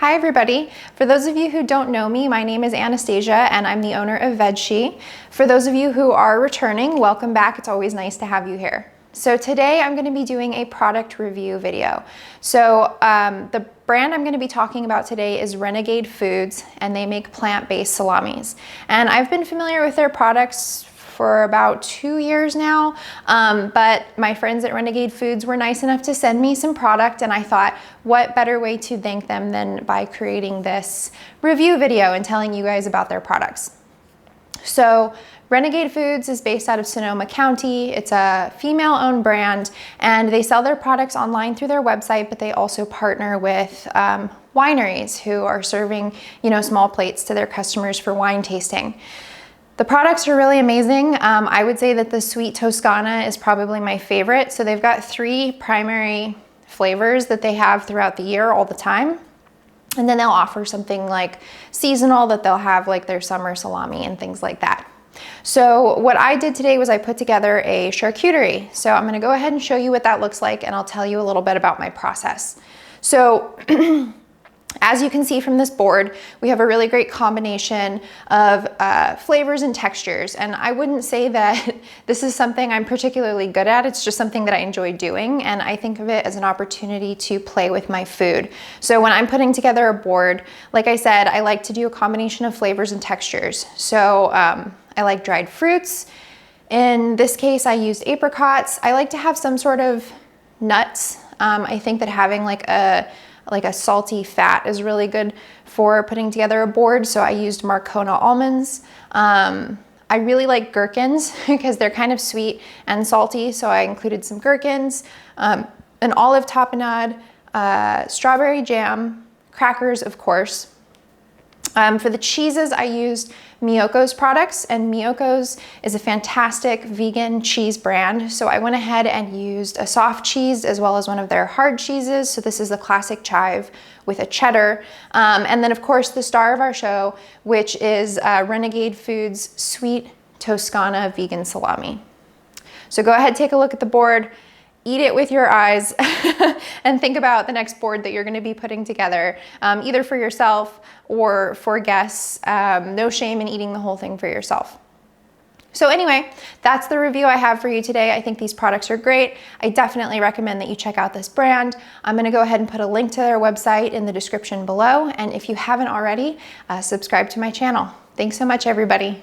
Hi everybody. For those of you who don't know me, my name is Anastasia and I'm the owner of Vegshe. For those of you who are returning, welcome back. It's always nice to have you here. So today I'm going to be doing a product review video. So the brand I'm going to be talking about today is Renegade Foods, and they make plant-based salamis. And I've been familiar with their products for about 2 years now, but my friends at Renegade Foods were nice enough to send me some product, and I thought, what better way to thank them than by creating this review video and telling you guys about their products. So Renegade Foods is based out of Sonoma County. It's a female-owned brand, and they sell their products online through their website, but they also partner with wineries who are serving, small plates to their customers for wine tasting. The products are really amazing. I would say that the Sweet Toscana is probably my favorite. So they've got 3 primary flavors that they have throughout the year all the time. And then they'll offer something like seasonal that they'll have, like their summer salami and things like that. So what I did today was I put together a charcuterie. So I'm gonna go ahead and show you what that looks like, and I'll tell you a little bit about my process. So as you can see from this board, we have a really great combination of flavors and textures. And I wouldn't say that this is something I'm particularly good at. It's just something that I enjoy doing. And I think of it as an opportunity to play with my food. So when I'm putting together a board, like I said, I like to do a combination of flavors and textures. So I like dried fruits. In this case, I used apricots. I like to have some sort of nuts. I think that having like a salty fat is really good for putting together a board. So I used Marcona almonds. I really like gherkins because they're kind of sweet and salty. So I included some gherkins, an olive tapenade, strawberry jam, crackers, of course. For the cheeses, I used Miyoko's products, and Miyoko's is a fantastic vegan cheese brand. So I went ahead and used a soft cheese as well as one of their hard cheeses. So this is the classic chive with a cheddar. And then of course the star of our show, which is Renegade Foods Sweet Toscana vegan salami. So go ahead, take a look at the board, eat it with your eyes, and think about the next board that you're gonna be putting together, either for yourself or for guests. No shame in eating the whole thing for yourself. So anyway, that's the review I have for you today. I think these products are great. I definitely recommend that you check out this brand. I'm gonna go ahead and put a link to their website in the description below. And if you haven't already, subscribe to my channel. Thanks so much, everybody.